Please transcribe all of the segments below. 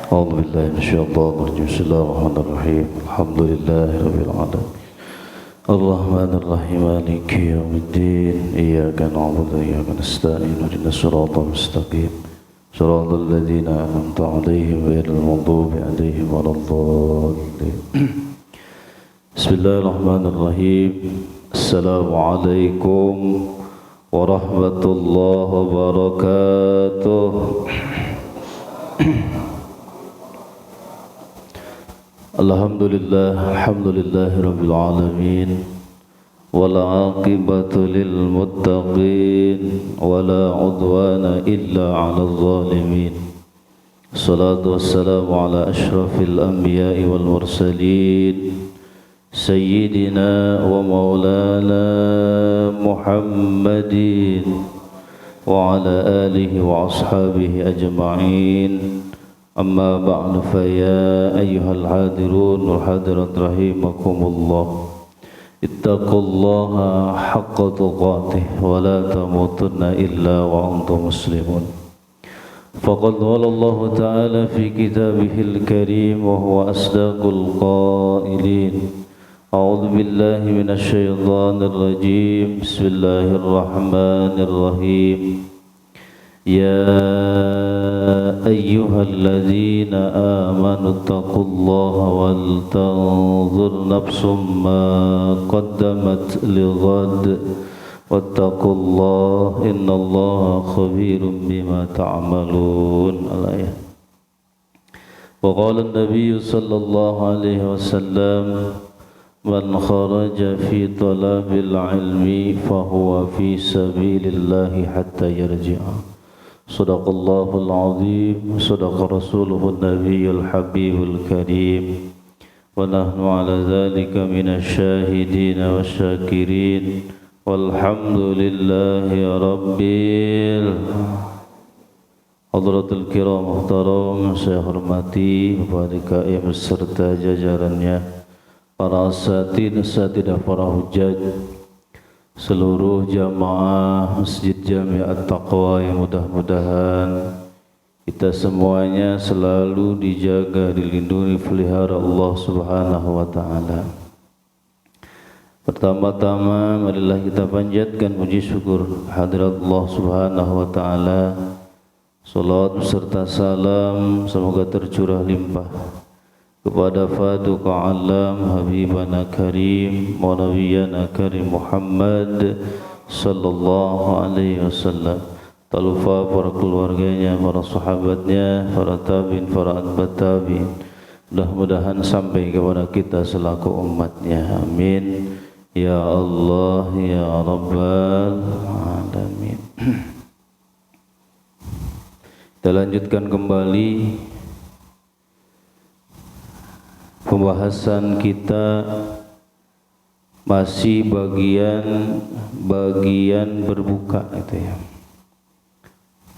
أعوذ بالله من الشيطان الرجيم بسم الله الرحمن الرحيم الحمد لله رب العالمين الرحمن الرحيم مالك يوم الدين إياك نعبد وإياك نستعين اهدنا الصراط المستقيم صراط الذين أنعمت عليهم غير المغضوب عليهم ولا الضالين بسم الله الرحمن الرحيم السلام عليكم ورحمة الله وبركاته. Alhamdulillah rabbil alamin wal aqibatu lil muttaqin wala udwana illa 'alal zalimin. Salatu wassalamu ala asyrafil anbiya'i wal mursalin sayyidina wa maulana Muhammadin wa ala alihi wa ashabihi ajma'in. Amma ba'du fa ya ayyuhal hadirun wal hadirat rahimakumullah ittaqullaha haqqa tuqatih wa la tamutunna illa wa antum muslimun. Faqad qala Allah ta'ala fi kitabihil karim wa huwa asdaqul qailin. A'udzu billahi minasy syaithanir rajim. Bismillahirrahmanirrahim. يا أيها الذين آمنوا اتقوا الله ولتنظر نفس ما قدمت لغد واتقوا الله إن الله خبير بما تعملون. الآية. وقال النبي صلى الله عليه وسلم من خرج في طلب العلم فهو في سبيل الله حتى يرجع. Sadaqallahul azim, sadaqa rasuluhun nabiyul habibul karim, wa nahnu ala dhalika minasy syahidin wasyakirin, walhamdulillahi rabbil. Hadratul kiram muhtaram, saya hormati Bapak DKM serta jajarannya, para asatidah para hujjaj, seluruh jamaah Masjid Jami' At-Taqwa yang mudah-mudahan kita semuanya selalu dijaga, dilindungi, pelihara Allah Subhanahu wa taala. Pertama-tama marilah kita panjatkan puji syukur hadirat Allah Subhanahu wa taala. Salat serta salam semoga tercurah limpah kepada Faduqa Alam Habibana Karim wa Nabiyana Karim Muhammad sallallahu alaihi wasallam. Tak lupa para keluarganya, para sahabatnya, para tabi'in, para atba' tabi'in. Mudah-mudahan sampai kepada kita selaku umatnya. Amin ya Allah ya Rabbal Alamin. Kita lanjutkan kembali pembahasan kita, masih bagian berbuka itu ya.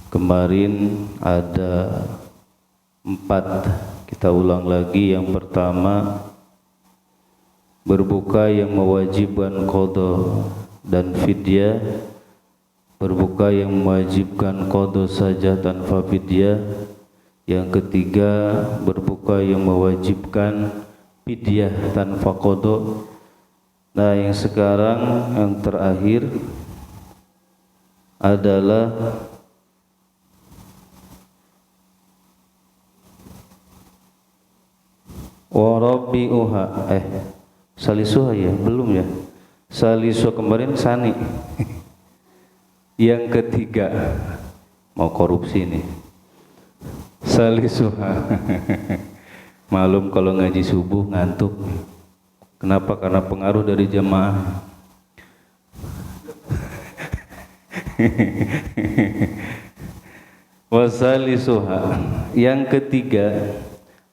Kemarin ada 4, kita ulang lagi. Yang pertama, berbuka yang mewajibkan qada dan fidyah, berbuka yang mewajibkan qada saja tanpa fidyah. Yang ketiga, berbuka yang mewajibkan fidyah tanpa qada. Nah, yang sekarang yang terakhir adalah warabi'uha. Salisuha ya, belum ya. Salisuha kemarin sani. Yang ketiga, mau korupsi nih. Salisuha. Malum kalau ngaji subuh ngantuk. Kenapa? Karena pengaruh dari jemaah. Wasalisuha. Yang ketiga,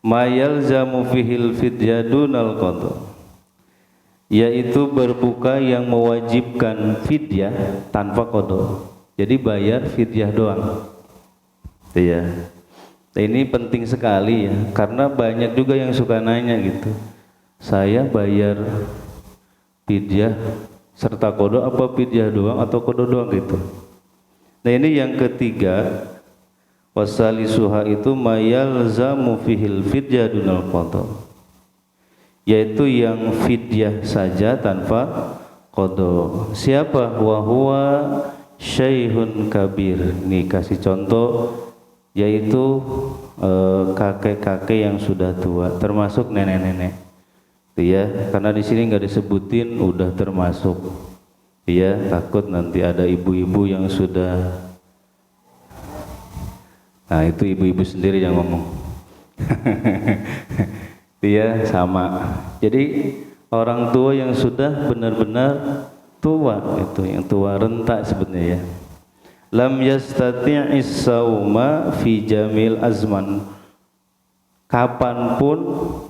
mayalzamu fihil fidyadunal qada, yaitu berbuka yang mewajibkan fidyah tanpa qada. Jadi bayar fidyah doang. Ya. Ini penting sekali ya, karena banyak juga yang suka nanya gitu. Saya bayar fidyah serta qada apa fidyah doang atau qada doang gitu. Nah, ini yang ketiga, Wasalisuha itu mayalzamu fihil fidyah dunal qada, yaitu yang fidyah saja tanpa qada. Siapa? Wa huwa syaihun kabir. Nih kasih contoh, yaitu kakek-kakek yang sudah tua, termasuk nenek-nenek. Ya, karena di sini nggak disebutin udah termasuk. Ya, takut nanti ada ibu-ibu yang sudah. Nah, itu ibu-ibu sendiri yang ngomong. Dia sama. Jadi orang tua yang sudah benar-benar tua, itu yang tua renta sebenarnya ya. Lam yastati'is sauma fi jamil azman. Kapanpun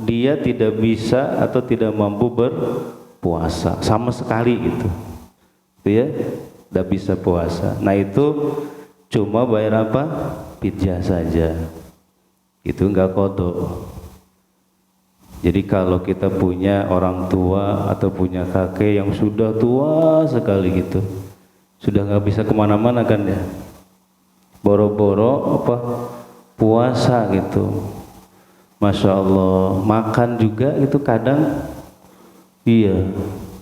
dia tidak bisa atau tidak mampu berpuasa sama sekali gitu. Ya, tidak bisa puasa. Nah, itu cuma bayar apa? Fidyah saja. Itu enggak qada. Jadi kalau kita punya orang tua atau punya kakek yang sudah tua sekali gitu, sudah nggak bisa kemana-mana kan ya, boro-boro apa puasa gitu, Masya Allah, makan juga itu kadang, iya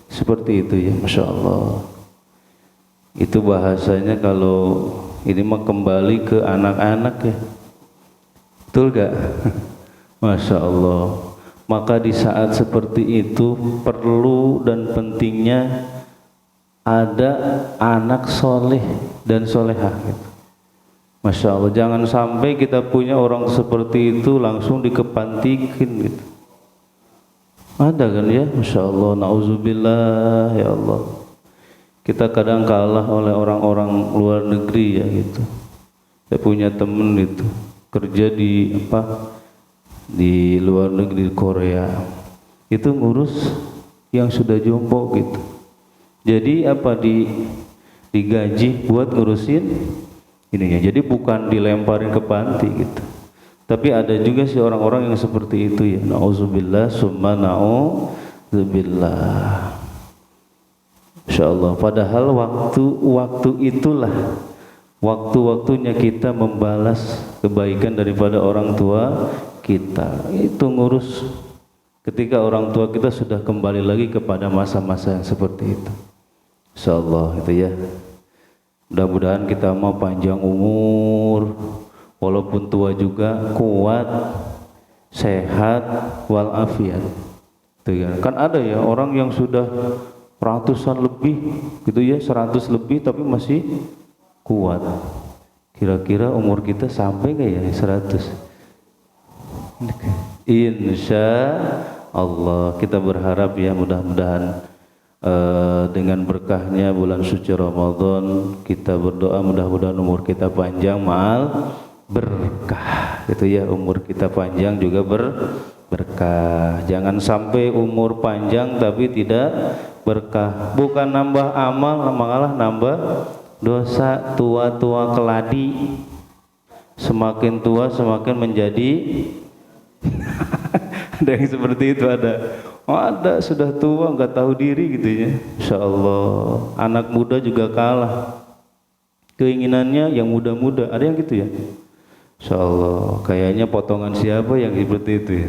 seperti itu ya, Masya Allah. Itu bahasanya kalau ini mah kembali ke anak-anak ya, betul gak? Masya Allah. Maka di saat seperti itu perlu dan pentingnya ada anak soleh dan solehah gitu. Masya Allah, jangan sampai kita punya orang seperti itu langsung dikepantikin gitu. Ada kan ya, Masya Allah, na'udzubillah ya Allah. Kita kadang kalah oleh orang-orang luar negeri ya gitu. Saya punya temen itu kerja di di luar negeri, di Korea. Itu ngurus yang sudah jompo gitu. Jadi digaji buat ngurusin ininya. Jadi bukan dilemparin ke panti gitu. Tapi ada juga sih orang-orang yang seperti itu ya. Nauzubillah summa nauzubillah. Insyaallah. Padahal waktu itulah waktu-waktunya kita membalas kebaikan daripada orang tua kita. Itu ngurus ketika orang tua kita sudah kembali lagi kepada masa-masa yang seperti itu. Insyaallah itu ya. Mudah-mudahan kita mau panjang umur, walaupun tua juga kuat, sehat, walafiat. Itu ya. Kan ada ya orang yang sudah ratusan lebih, gitu ya, 100 lebih tapi masih kuat. Kira-kira umur kita sampai nggak ya 100? Insya Allah kita berharap ya, mudah-mudahan dengan berkahnya bulan suci Ramadan, kita berdoa mudah-mudahan umur kita panjang ma'al berkah, gitu ya, umur kita panjang juga berkah. Jangan sampai umur panjang tapi tidak berkah, bukan nambah amal malah nambah dosa. Tua-tua keladi, semakin tua semakin menjadi ada yang seperti itu, ada sudah tua nggak tahu diri gitu ya. Insya Allah. Anak muda juga kalah, keinginannya yang muda-muda, ada yang gitu ya. Insya Allah. Kayaknya potongan siapa yang seperti itu ya.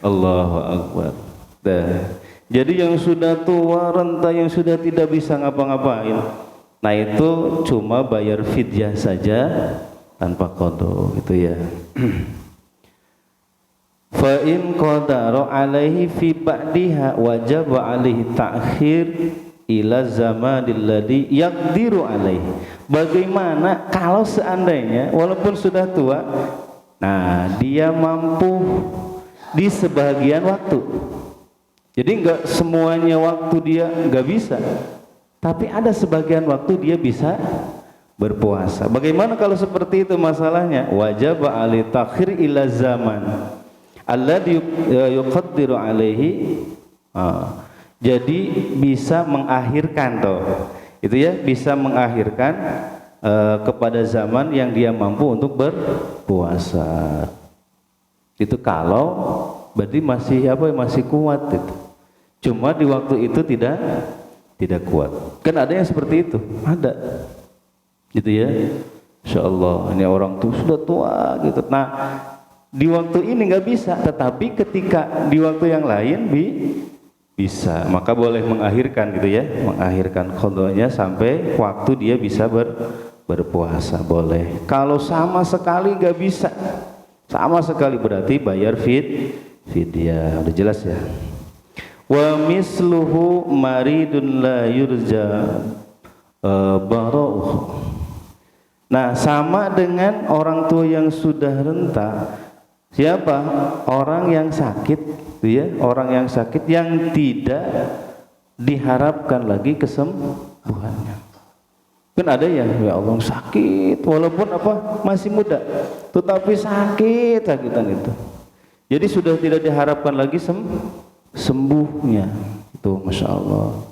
Allahu Akbar. Jadi yang sudah tua renta, yang sudah tidak bisa ngapa-ngapain, nah itu cuma bayar fidyah saja tanpa qada, gitu ya. Fa in qadara alaihi fi ba'diha wajib alaihi ta'khir ila zamanil ladzi yaqdiru alaihi. Bagaimana kalau seandainya walaupun sudah tua, nah dia mampu di sebagian waktu. Jadi enggak semuanya waktu dia enggak bisa, tapi ada sebagian waktu dia bisa berpuasa. Bagaimana kalau seperti itu masalahnya? Wajib alaihi ta'khir ila zaman alladzi yuqaddiru alaihi. Jadi bisa mengakhirkan itu ya, bisa mengakhirkan kepada zaman yang dia mampu untuk berpuasa. Itu kalau berarti masih kuat itu. Cuma di waktu itu tidak kuat. Kan ada yang seperti itu, ada. Gitu ya. Insya Allah ini orang tuh sudah tua gitu. Nah di waktu ini nggak bisa, tetapi ketika di waktu yang lain bisa, maka boleh mengakhirkan gitu ya, mengakhirkan qadanya sampai waktu dia bisa berpuasa boleh. Kalau sama sekali nggak bisa, sama sekali berarti bayar fidyah. Udah jelas ya. Wa misluhu maridun la yurja bara'uh. Nah, sama dengan orang tua yang sudah renta. Siapa? Orang yang sakit, ya, orang yang sakit yang tidak diharapkan lagi kesembuhannya. Kan ada ya Allah sakit walaupun apa masih muda, tetapi sakitan itu. Jadi sudah tidak diharapkan lagi sembuhnya. Itu Masya Allah.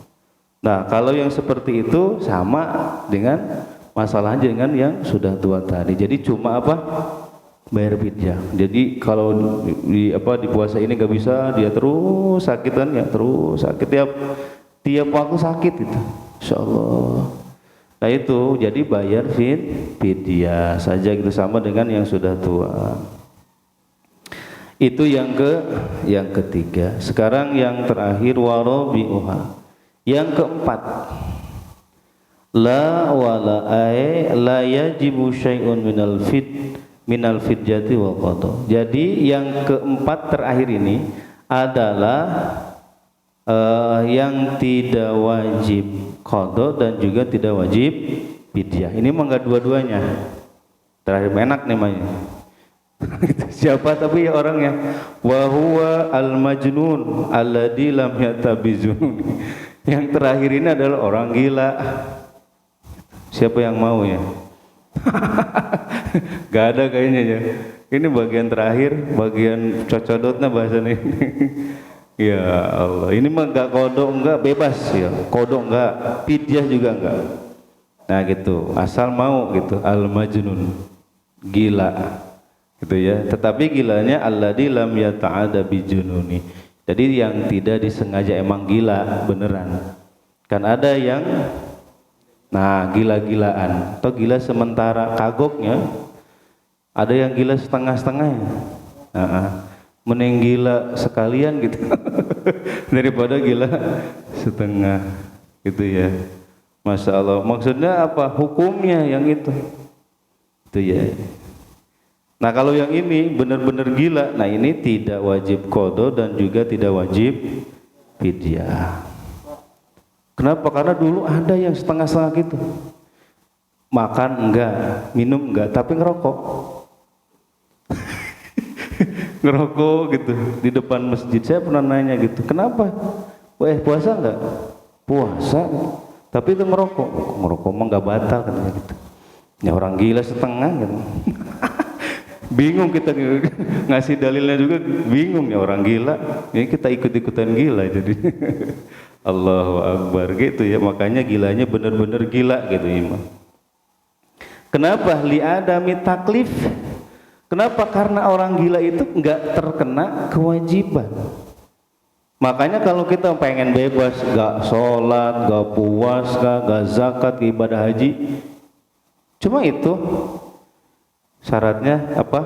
Nah, kalau yang seperti itu sama dengan masalahnya dengan yang sudah tua tadi. Jadi cuma apa? Bayar fidyah. Jadi kalau di puasa ini nggak bisa, dia terus sakit kan ya, terus sakit tiap waktu sakit gitu. Insyaallah. Nah itu jadi bayar fidyah saja gitu, sama dengan yang sudah tua. Itu yang ketiga. Sekarang yang terakhir warabi'uha. Yang keempat, la wala la yajibu syai'un minal fidyati wal qada. Jadi yang keempat terakhir ini adalah yang tidak wajib qada dan juga tidak wajib fidyah. Ini mah enggak dua-duanya. Terakhir enak namanya. Siapa tapi ya orangnya, wa huwa al majnun alladzi lam yatabizun. Yang terakhir ini adalah orang gila. Siapa yang mau ya? Gak ada kayaknya ya. Ini bagian terakhir, bagian cocodotnya bahasanya ini. Ya Allah, ini mah enggak kodok, enggak bebas ya. Kodok enggak, fidyah juga enggak. Nah gitu, asal mau gitu, al majnun, gila. Gitu ya. Tetapi gilanya alladzi lam yata'ada bijununi. Jadi yang tidak disengaja emang gila beneran. Kan ada yang gila-gilaan atau gila sementara kagoknya. Ada yang gila setengah-setengah. Mending gila sekalian gitu daripada gila setengah gitu ya. Masya Allah. Maksudnya apa? Hukumnya yang itu ya. Nah kalau yang ini benar-benar gila, nah ini tidak wajib qada dan juga tidak wajib fidyah. Kenapa? Karena dulu ada yang setengah-setengah gitu, makan enggak, minum enggak, tapi ngerokok. Ngerokok gitu di depan masjid. Saya pernah nanya gitu, kenapa? Puasa enggak? Puasa, tapi itu ngerokok. Ngerokok mah enggak batal katanya gitu. Ya orang gila setengah gitu. Bingung kita ngasih dalilnya juga bingung ya, orang gila. Ini kita ikut-ikutan gila jadi. Allahu Akbar gitu ya. Makanya gilanya benar-benar gila gitu imam. Kenapa? Li'adami taklif. Kenapa? Karena orang gila itu enggak terkena kewajiban. Makanya kalau kita pengen bebas, enggak sholat, enggak puasa, enggak zakat, ibadah haji, cuma itu syaratnya apa?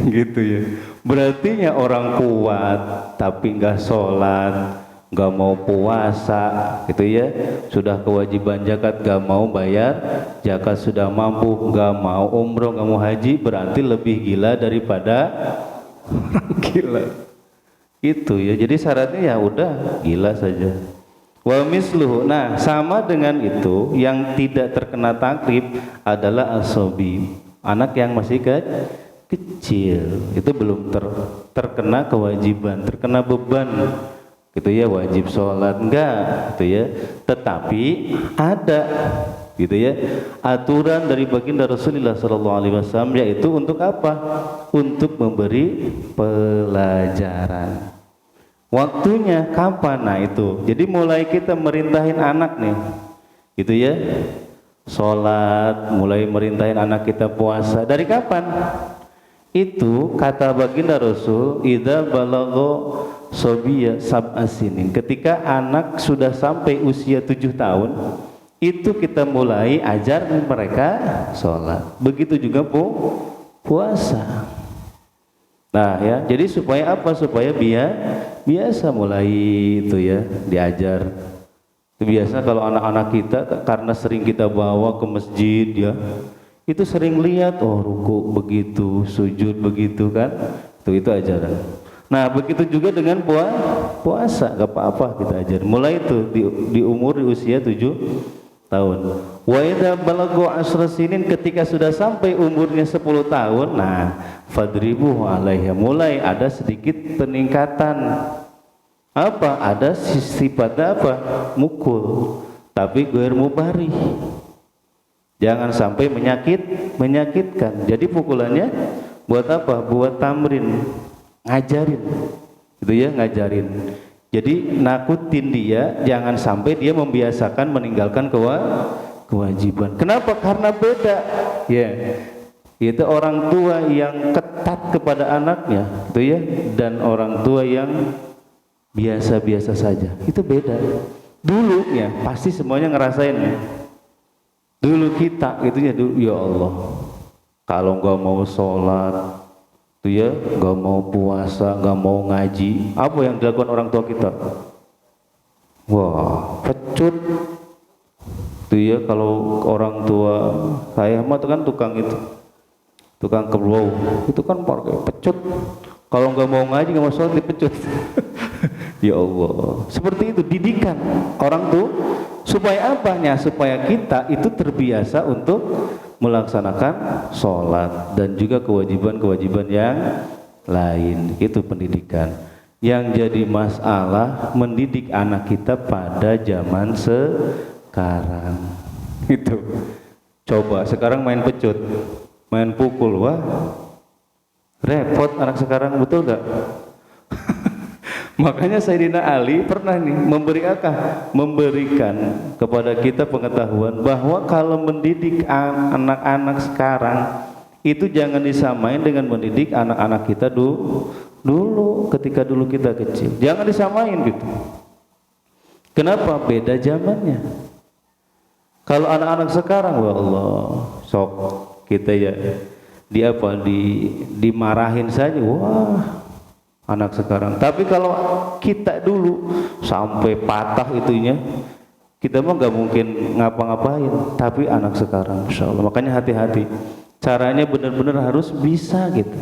Gitu ya. Berarti orang kuat tapi nggak sholat, nggak mau puasa, gitu ya. Sudah kewajiban zakat nggak mau bayar zakat, sudah mampu nggak mau umroh, nggak mau haji, berarti lebih gila daripada orang gila. Itu ya. Jadi syaratnya ya udah gila saja. Wa misluhu. Nah, sama dengan itu yang tidak terkena taklif adalah asobi, anak yang masih kecil. Itu belum terkena kewajiban, terkena beban. Gitu ya, wajib sholat enggak, gitu ya. Tetapi ada gitu ya aturan dari baginda Rasulullah SAW, yaitu untuk apa? Untuk memberi pelajaran. Waktunya kapan? Nah itu. Jadi mulai kita merintahin anak nih, gitu ya. Sholat, mulai merintahin anak kita puasa. Dari kapan? Itu kata baginda Rasul, idza balagha sabiyya sab'a sinin. Ketika anak sudah sampai usia 7 tahun, itu kita mulai ajar mereka sholat. Begitu juga puasa. Nah ya, jadi supaya apa? Supaya biasa mulai itu ya, diajar. Biasa kalau anak-anak kita karena sering kita bawa ke masjid ya, itu sering lihat oh ruku begitu, sujud begitu kan, itu ajaran. Nah begitu juga dengan puasa, gak apa-apa kita ajar. Mulai itu di umur di usia 7 tahun. Wa idza balagha 10 sinin, ketika sudah sampai umurnya 10 tahun, nah fadribuhu alaiha, mulai ada sedikit peningkatan. Apa? Ada sifatnya apa? Mukul, tapi ghair mubarih. Jangan sampai menyakitkan. Jadi pukulannya buat apa? Buat tamrin, ngajarin. Gitu ya, ngajarin. Jadi nakutin dia, jangan sampai dia membiasakan meninggalkan kewajiban. Kenapa? Karena beda. Ya. Itu orang tua yang ketat kepada anaknya, gitu ya, dan orang tua yang biasa-biasa saja. Itu beda. Dulu ya, pasti semuanya ngerasain ya. Dulu kita gitu ya, dulu ya Allah. Kalau nggak mau sholat, tuh ya, nggak mau puasa, nggak mau ngaji, apa yang dilakukan orang tua kita? Wah, pecut. Tuh ya, kalau orang tua saya mah tuh kan tukang kerbau, itu kan pakai pecut. Kalau nggak mau ngaji, nggak mau sholat, dipecut. Ya Allah, seperti itu didikan orang tuh. Supaya apanya? Supaya kita itu terbiasa untuk melaksanakan sholat dan juga kewajiban-kewajiban yang lain. Itu pendidikan. Yang jadi masalah mendidik anak kita pada zaman sekarang. Itu. Coba sekarang main pecut, main pukul, wah repot anak sekarang, betul gak? Makanya Sayyidina Ali pernah nih memberikan kepada kita pengetahuan bahwa kalau mendidik anak-anak sekarang itu jangan disamain dengan mendidik anak-anak kita dulu ketika dulu kita kecil. Jangan disamain gitu. Kenapa? Beda zamannya. Kalau anak-anak sekarang, wah Allah, sok kita ya dimarahin saja, wah anak sekarang. Tapi kalau kita dulu sampai patah itunya, kita mah nggak mungkin ngapa-ngapain. Tapi anak sekarang, Masya Allah. Makanya hati-hati. Caranya benar-benar harus bisa gitu.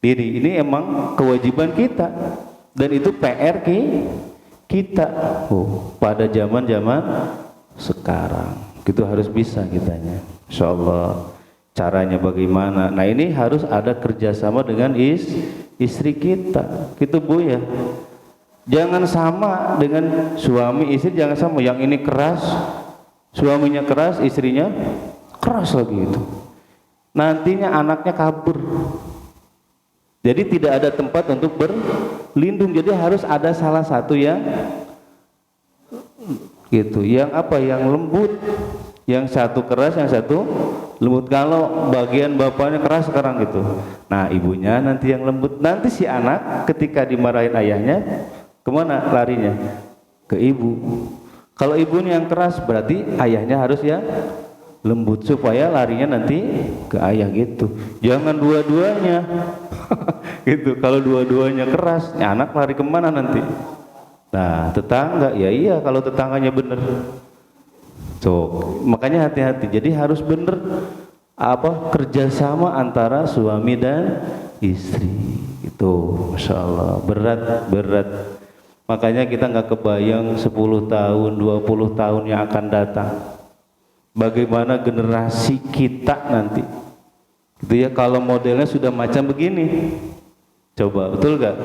Jadi ini emang kewajiban kita dan itu PR kita. Pada zaman-zaman sekarang, gitu harus bisa kitanya. Insya Allah. Caranya bagaimana? Nah ini harus ada kerjasama dengan istri kita, gitu Bu ya. Jangan sama dengan suami istri, jangan sama. Yang ini keras, suaminya keras, istrinya keras lagi itu. Nantinya anaknya kabur. Jadi tidak ada tempat untuk berlindung. Jadi harus ada salah satu yang gitu, yang apa? Yang lembut. Yang satu keras, yang satu lembut. Kalau bagian bapaknya keras sekarang gitu, nah ibunya nanti yang lembut. Nanti si anak ketika dimarahin ayahnya kemana larinya? Ke ibu. Kalau ibunya yang keras berarti ayahnya harus ya lembut supaya larinya nanti ke ayah gitu. Jangan dua-duanya gitu. Kalau dua-duanya keras, ya anak lari kemana nanti? Nah tetangga, ya iya kalau tetangganya bener. Makanya hati-hati. Jadi harus bener kerjasama antara suami dan istri. Itu Masya Allah berat. Makanya kita nggak kebayang 10 tahun, 20 tahun yang akan datang. Bagaimana generasi kita nanti? Gitu ya, kalau modelnya sudah macam begini. Coba, betul gak?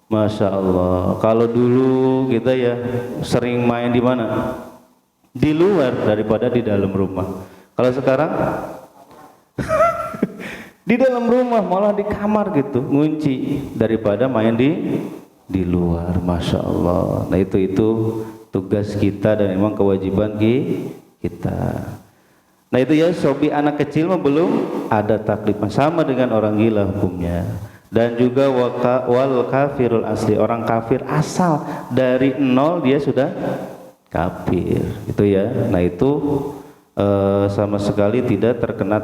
Masya Allah. Kalau dulu kita ya sering main di mana? Di luar daripada di dalam rumah. Kalau sekarang di dalam rumah, malah di kamar gitu, ngunci daripada main di luar. Masya Allah. Nah itu tugas kita dan memang kewajiban kita. Nah itu ya, sobi anak kecil mah belum ada taklif, sama dengan orang gila hukumnya. Dan juga wal kafirul asli, orang kafir asal dari nol dia sudah kafir. Itu ya. Nah itu sama sekali tidak terkena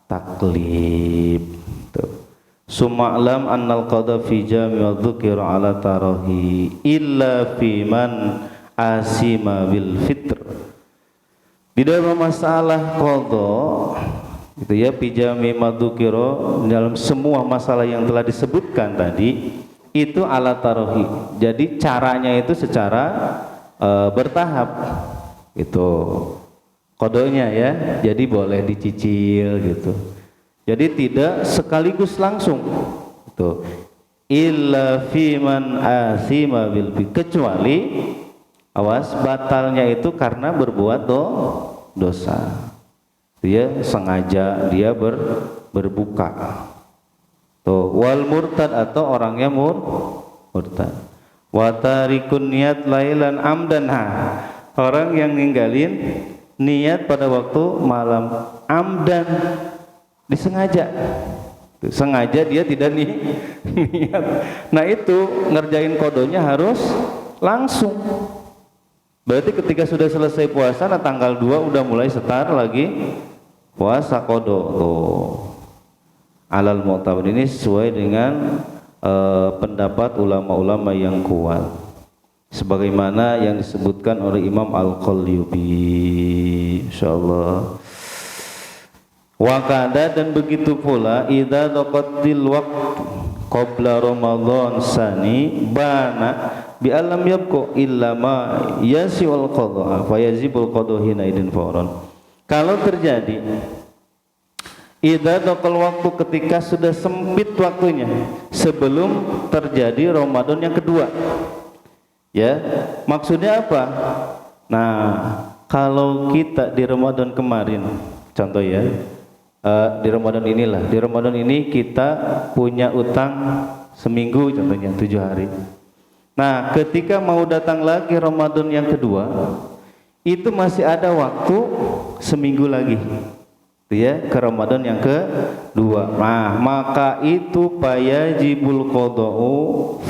taklif. Suma'lam annal qada fi jami' wa dzukira ala tarahi illa fi man asima bil fitr. Di dalam masalah qada gitu ya, fi jami' ma dzukira, dalam semua masalah yang telah disebutkan tadi itu ala tarahi. Jadi caranya itu secara bertahap. Itu kodonya ya, jadi boleh dicicil gitu. Jadi tidak sekaligus langsung. Itu illa fi man asima bil, kecuali awas batalnya itu karena berbuat dosa. Dia sengaja dia berbuka. Tuh, wal murtad atau orangnya murtad. Wa tarikun niat lailan amdan, orang yang ninggalin niat pada waktu malam amdan, disengaja. Sengaja dia tidak niat. Nah itu ngerjain kodonya harus langsung. Berarti ketika sudah selesai puasa, nah tanggal 2 udah mulai start lagi puasa kodo. Tuh. Alal mu'tabar, ini sesuai dengan pendapat ulama-ulama yang kuat, sebagaimana yang disebutkan oleh Imam Al-Qalyubi, insyaallah. Wa kada, dan begitu pula idza daqatil waqtu qabla Ramadan sani bana bi alam yabqa illa ma yasiul qadha fa yazibul qadha hina idin fawran. Kalau terjadi idza daqal waktu, ketika sudah sempit waktunya sebelum terjadi Ramadan yang kedua. Ya, maksudnya apa? Nah, kalau kita di Ramadan kemarin, contoh ya, di Ramadan inilah, di Ramadan ini kita punya utang seminggu contohnya 7 hari. Nah, ketika mau datang lagi Ramadan yang kedua, itu masih ada waktu seminggu lagi, ya, ke Ramadan yang kedua. Nah, maka itu payajibul qada'u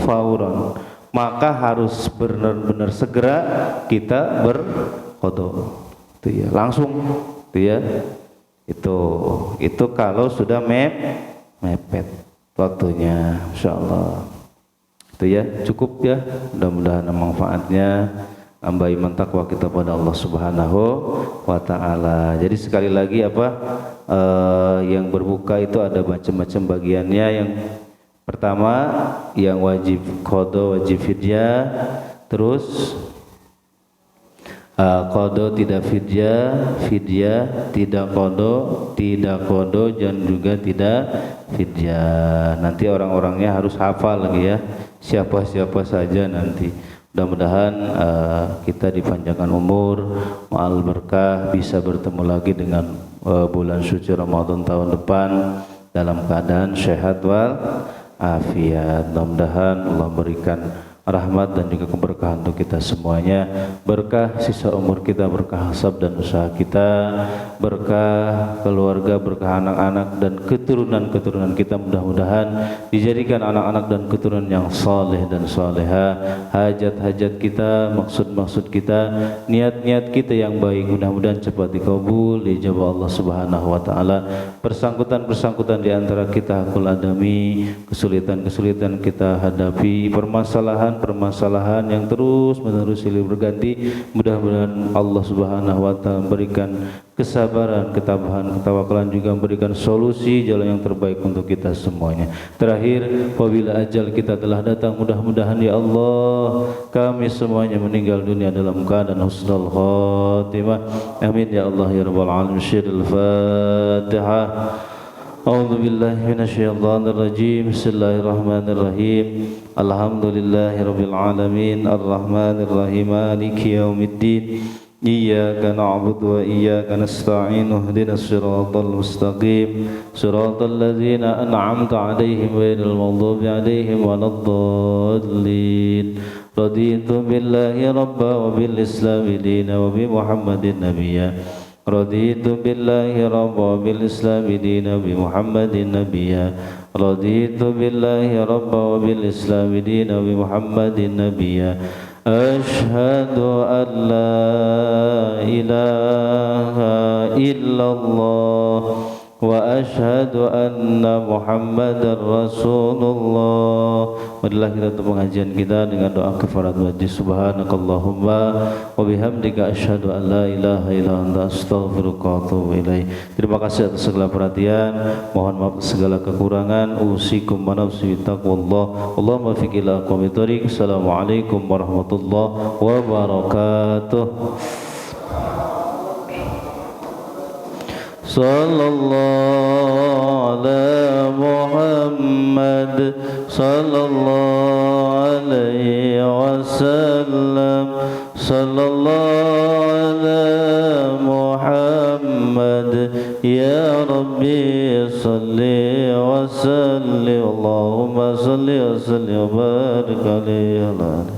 fauran, maka harus benar-benar segera kita berqada. Itu ya, langsung itu ya. Itu kalau sudah mepet waktunya, insyaallah. Itu ya, cukup ya. Mudah-mudahan manfaatnya nambah iman takwa kita pada Allah Subhanahu wa taala. Jadi sekali lagi yang berbuka itu ada macam-macam bagiannya. Yang pertama yang wajib qada, wajib fidyah, terus qada tidak fidyah, fidyah tidak qada dan juga tidak fidyah. Nanti orang-orangnya harus hafal lagi ya, siapa-siapa saja nanti. Mudah-mudahan kita dipanjangkan umur, ma'al berkah, bisa bertemu lagi dengan bulan suci Ramadan tahun depan dalam keadaan sehat wal afiat. Mudah-mudahan Allah berikan rahmat dan juga keberkahan untuk kita semuanya, berkah sisa umur kita, berkah hasab dan usaha kita, berkah keluarga, berkah anak-anak dan keturunan-keturunan kita. Mudah-mudahan dijadikan anak-anak dan keturunan yang saleh dan saleha. Hajat-hajat kita, maksud-maksud kita, niat-niat kita yang baik mudah-mudahan cepat dikabul, dijawab Allah Subhanahu wa taala. Persangkutan-persangkutan di antara kita hakul adami, kesulitan-kesulitan kita hadapi, permasalahan yang terus menerus silih berganti, mudah-mudahan Allah Subhanahu wa taala memberikan kesabaran, ketabahan, ketawakalan, juga memberikan solusi jalan yang terbaik untuk kita semuanya. Terakhir, apabila ajal kita telah datang, mudah-mudahan ya Allah kami semuanya meninggal dunia dalam keadaan husnul khatimah. Amin ya Allah ya rabbal alamin. Al-Fatihah. A'udzu billahi minasyaitonir rajim. Bismillahirrahmanirrahim. Alhamdulillahirabbil alamin, arrahmanir rahim, maliki yaumiddin. Iyyaka na'budu wa iyyaka nasta'in. Ihdinas siratal mustaqim, siratal ladzina an'amta 'alaihim ghairil maghdubi 'alaihim waladdallin. Raditu billahi rabban wa bil islami dinan wa bi Muhammadin nabiyya. Raditu billahi rabban bil islami dinan bi Muhammadin nabiyya. Raditu billahi rabban bil islami dinan bi Muhammadin nabiyya. أشهد أن لا إله إلا الله وأشهد أن محمدا رسول الله. Marilah kita tutup pengajian kita dengan doa kafaratul majlis. Subhanakallahumma wa bihamdika asyhadu an la ilaha illa anta astaghfiruka wa atubu ilaik. Terima kasih atas segala perhatian. Mohon maaf segala kekurangan. Usikum wa nafsi bittaqwallah. Allahumma fiq ila aqwamit thoriq. Assalamualaikum warahmatullahi wabarakatuh. Sallallahu ala Muhammad sallallahu alaihi wasallam. Sallallahu ala Muhammad ya Rabbi salli wa sallim. Allahumma salli wa sallim wa barik alaihi.